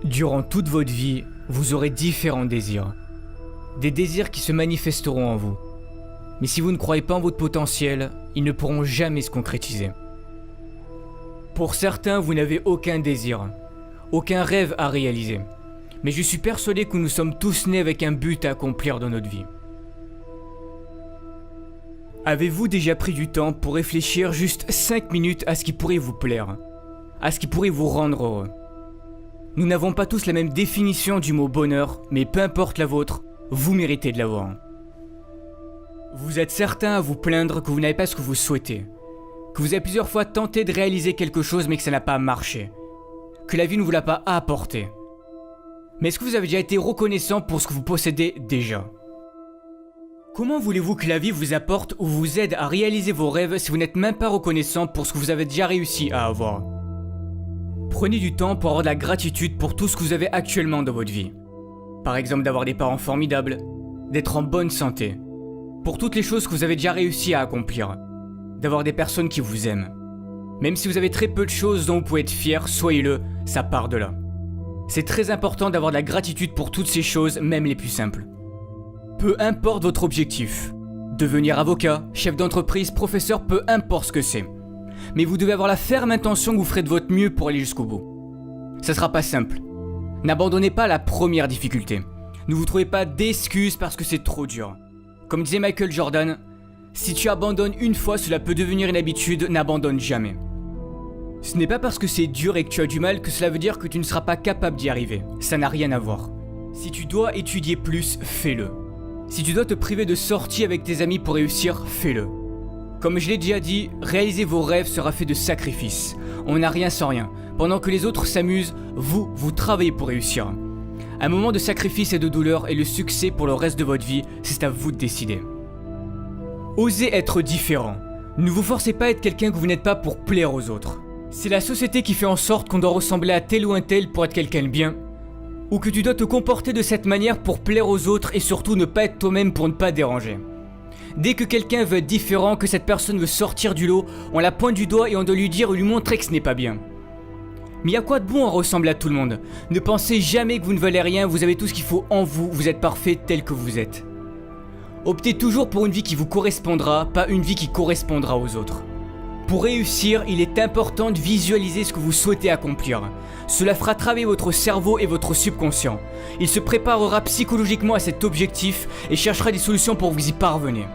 Durant toute votre vie, vous aurez différents désirs. Des désirs qui se manifesteront en vous. Mais si vous ne croyez pas en votre potentiel, ils ne pourront jamais se concrétiser. Pour certains, vous n'avez aucun désir, aucun rêve à réaliser. Mais je suis persuadé que nous sommes tous nés avec un but à accomplir dans notre vie. Avez-vous déjà pris du temps pour réfléchir juste 5 minutes à ce qui pourrait vous plaire, à ce qui pourrait vous rendre heureux? Nous n'avons pas tous la même définition du mot bonheur, mais peu importe la vôtre, vous méritez de l'avoir. Vous êtes certain à vous plaindre que vous n'avez pas ce que vous souhaitez, que vous avez plusieurs fois tenté de réaliser quelque chose mais que ça n'a pas marché, que la vie ne vous l'a pas apporté. Mais est-ce que vous avez déjà été reconnaissant pour ce que vous possédez déjà? Comment voulez-vous que la vie vous apporte ou vous aide à réaliser vos rêves si vous n'êtes même pas reconnaissant pour ce que vous avez déjà réussi à avoir? Prenez du temps pour avoir de la gratitude pour tout ce que vous avez actuellement dans votre vie. Par exemple d'avoir des parents formidables, d'être en bonne santé, pour toutes les choses que vous avez déjà réussi à accomplir, d'avoir des personnes qui vous aiment. Même si vous avez très peu de choses dont vous pouvez être fier, soyez-le, ça part de là. C'est très important d'avoir de la gratitude pour toutes ces choses, même les plus simples. Peu importe votre objectif, devenir avocat, chef d'entreprise, professeur, peu importe ce que c'est. Mais vous devez avoir la ferme intention que vous ferez de votre mieux pour aller jusqu'au bout. Ça sera pas simple. N'abandonnez pas la première difficulté. Ne vous trouvez pas d'excuses parce que c'est trop dur. Comme disait Michael Jordan, si tu abandonnes une fois, cela peut devenir une habitude, n'abandonne jamais. Ce n'est pas parce que c'est dur et que tu as du mal que cela veut dire que tu ne seras pas capable d'y arriver. Ça n'a rien à voir. Si tu dois étudier plus, fais-le. Si tu dois te priver de sorties avec tes amis pour réussir, fais-le. Comme je l'ai déjà dit, réaliser vos rêves sera fait de sacrifices. On n'a rien sans rien. Pendant que les autres s'amusent, vous travaillez pour réussir. Un moment de sacrifice et de douleur et le succès pour le reste de votre vie, c'est à vous de décider. Osez être différent. Ne vous forcez pas à être quelqu'un que vous n'êtes pas pour plaire aux autres. C'est la société qui fait en sorte qu'on doit ressembler à tel ou un tel pour être quelqu'un de bien, ou que tu dois te comporter de cette manière pour plaire aux autres et surtout ne pas être toi-même pour ne pas déranger. Dès que quelqu'un veut être différent, que cette personne veut sortir du lot, on la pointe du doigt et on doit lui dire ou lui montrer que ce n'est pas bien. Mais y a quoi de bon à ressembler à tout le monde? Ne pensez jamais que vous ne valez rien, vous avez tout ce qu'il faut en vous, vous êtes parfait tel que vous êtes. Optez toujours pour une vie qui vous correspondra, pas une vie qui correspondra aux autres. Pour réussir, il est important de visualiser ce que vous souhaitez accomplir. Cela fera travailler votre cerveau et votre subconscient. Il se préparera psychologiquement à cet objectif et cherchera des solutions pour vous y parvenir.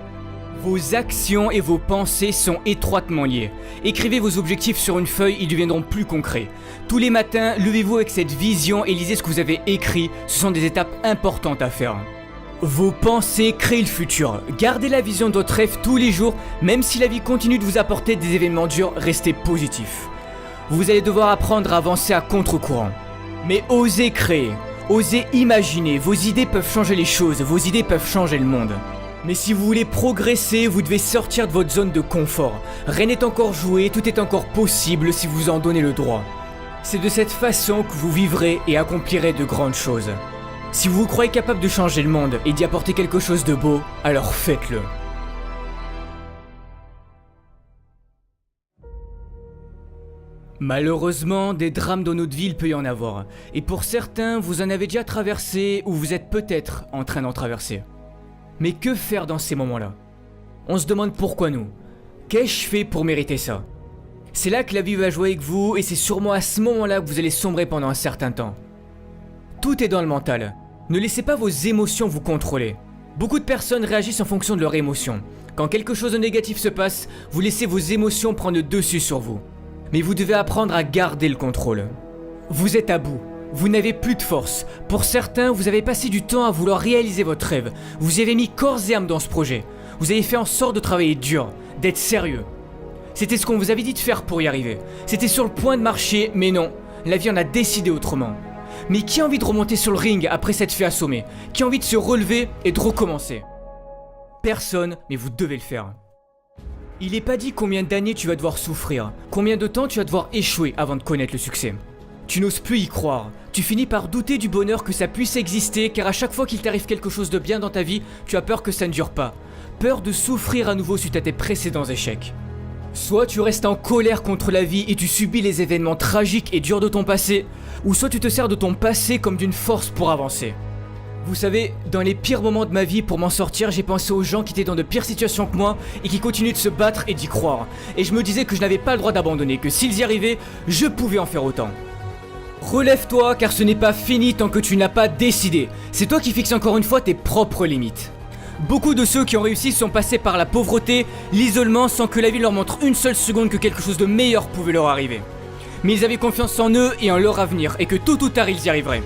Vos actions et vos pensées sont étroitement liées. Écrivez vos objectifs sur une feuille, ils deviendront plus concrets. Tous les matins, levez-vous avec cette vision et lisez ce que vous avez écrit. Ce sont des étapes importantes à faire. Vos pensées créent le futur. Gardez la vision de votre rêve tous les jours, même si la vie continue de vous apporter des événements durs, restez positif. Vous allez devoir apprendre à avancer à contre-courant. Mais osez créer, osez imaginer, vos idées peuvent changer les choses, vos idées peuvent changer le monde. Mais si vous voulez progresser, vous devez sortir de votre zone de confort. Rien n'est encore joué, tout est encore possible si vous en donnez le droit. C'est de cette façon que vous vivrez et accomplirez de grandes choses. Si vous vous croyez capable de changer le monde et d'y apporter quelque chose de beau, alors faites-le. Malheureusement, des drames dans notre vie, il peut y en avoir. Et pour certains, vous en avez déjà traversé ou vous êtes peut-être en train d'en traverser. Mais que faire dans ces moments-là? On se demande pourquoi nous. Qu'ai-je fait pour mériter ça? C'est là que la vie va jouer avec vous et c'est sûrement à ce moment-là que vous allez sombrer pendant un certain temps. Tout est dans le mental. Ne laissez pas vos émotions vous contrôler. Beaucoup de personnes réagissent en fonction de leurs émotions. Quand quelque chose de négatif se passe, vous laissez vos émotions prendre le dessus sur vous. Mais vous devez apprendre à garder le contrôle. Vous êtes à bout. Vous n'avez plus de force. Pour certains, vous avez passé du temps à vouloir réaliser votre rêve. Vous avez mis corps et âme dans ce projet. Vous avez fait en sorte de travailler dur, d'être sérieux. C'était ce qu'on vous avait dit de faire pour y arriver. C'était sur le point de marcher, mais non. La vie en a décidé autrement. Mais qui a envie de remonter sur le ring après s'être fait assommer? Qui a envie de se relever et de recommencer? Personne, mais vous devez le faire. Il n'est pas dit combien d'années tu vas devoir souffrir, combien de temps tu vas devoir échouer avant de connaître le succès. Tu n'oses plus y croire, tu finis par douter du bonheur que ça puisse exister car à chaque fois qu'il t'arrive quelque chose de bien dans ta vie, tu as peur que ça ne dure pas. Peur de souffrir à nouveau suite à tes précédents échecs. Soit tu restes en colère contre la vie et tu subis les événements tragiques et durs de ton passé, ou soit tu te sers de ton passé comme d'une force pour avancer. Vous savez, dans les pires moments de ma vie, pour m'en sortir, j'ai pensé aux gens qui étaient dans de pires situations que moi et qui continuaient de se battre et d'y croire. Et je me disais que je n'avais pas le droit d'abandonner, que s'ils y arrivaient, je pouvais en faire autant. Relève-toi, car ce n'est pas fini tant que tu n'as pas décidé. C'est toi qui fixes encore une fois tes propres limites. Beaucoup de ceux qui ont réussi sont passés par la pauvreté, l'isolement, sans que la vie leur montre une seule seconde que quelque chose de meilleur pouvait leur arriver. Mais ils avaient confiance en eux et en leur avenir, et que tôt ou tard ils y arriveraient.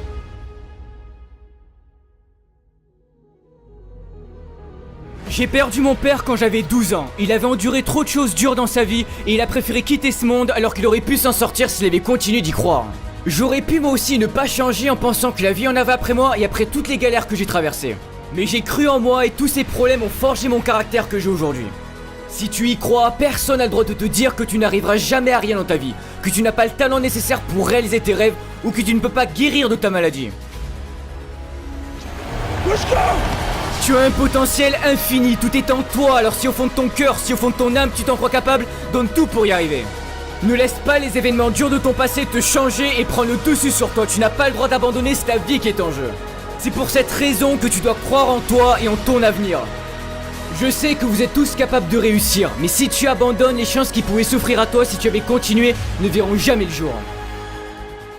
J'ai perdu mon père quand j'avais 12 ans. Il avait enduré trop de choses dures dans sa vie et il a préféré quitter ce monde alors qu'il aurait pu s'en sortir s'il avait continué d'y croire. J'aurais pu moi aussi ne pas changer en pensant que la vie en avait après moi et après toutes les galères que j'ai traversées. Mais j'ai cru en moi et tous ces problèmes ont forgé mon caractère que j'ai aujourd'hui. Si tu y crois, personne n'a le droit de te dire que tu n'arriveras jamais à rien dans ta vie, que tu n'as pas le talent nécessaire pour réaliser tes rêves ou que tu ne peux pas guérir de ta maladie. Tu as un potentiel infini, tout est en toi, alors si au fond de ton cœur, si au fond de ton âme tu t'en crois capable, donne tout pour y arriver. Ne laisse pas les événements durs de ton passé te changer et prendre le dessus sur toi, tu n'as pas le droit d'abandonner, c'est ta vie qui est en jeu. C'est pour cette raison que tu dois croire en toi et en ton avenir. Je sais que vous êtes tous capables de réussir, mais si tu abandonnes, les chances qui pouvaient s'offrir à toi si tu avais continué ne verront jamais le jour.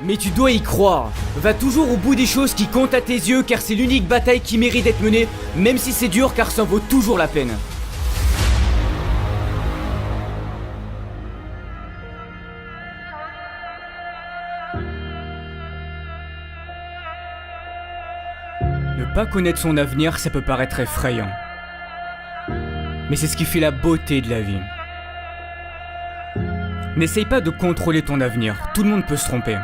Mais tu dois y croire. Va toujours au bout des choses qui comptent à tes yeux car c'est l'unique bataille qui mérite d'être menée, même si c'est dur car ça en vaut toujours la peine. Ne pas connaître son avenir, ça peut paraître effrayant. Mais c'est ce qui fait la beauté de la vie. N'essaye pas de contrôler ton avenir, tout le monde peut se tromper.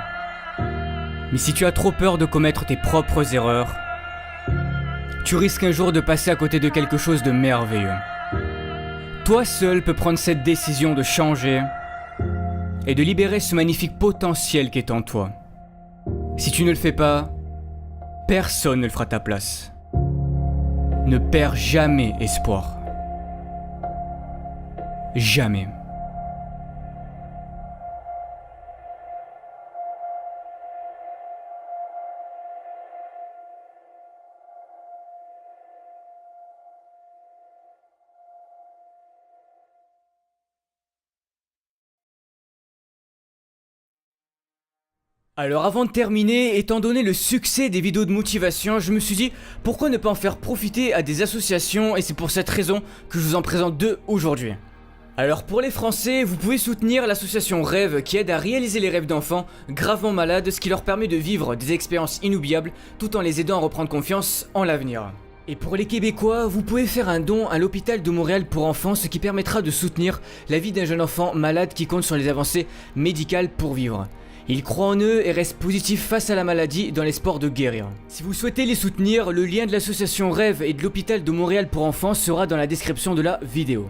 Mais si tu as trop peur de commettre tes propres erreurs, tu risques un jour de passer à côté de quelque chose de merveilleux. Toi seul peux prendre cette décision de changer et de libérer ce magnifique potentiel qui est en toi. Si tu ne le fais pas, personne ne le fera à ta place. Ne perds jamais espoir. Jamais. Alors avant de terminer, étant donné le succès des vidéos de motivation, je me suis dit pourquoi ne pas en faire profiter à des associations et c'est pour cette raison que je vous en présente deux aujourd'hui. Alors pour les Français, vous pouvez soutenir l'association Rêve qui aide à réaliser les rêves d'enfants gravement malades, ce qui leur permet de vivre des expériences inoubliables tout en les aidant à reprendre confiance en l'avenir. Et pour les Québécois, vous pouvez faire un don à l'hôpital de Montréal pour enfants, ce qui permettra de soutenir la vie d'un jeune enfant malade qui compte sur les avancées médicales pour vivre. Ils croient en eux et restent positifs face à la maladie dans l'espoir de guérir. Si vous souhaitez les soutenir, le lien de l'association Rêve et de l'hôpital de Montréal pour enfants sera dans la description de la vidéo.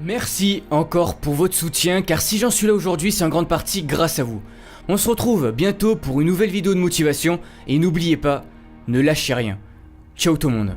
Merci encore pour votre soutien, car si j'en suis là aujourd'hui, c'est en grande partie grâce à vous. On se retrouve bientôt pour une nouvelle vidéo de motivation, et n'oubliez pas, ne lâchez rien. Ciao tout le monde.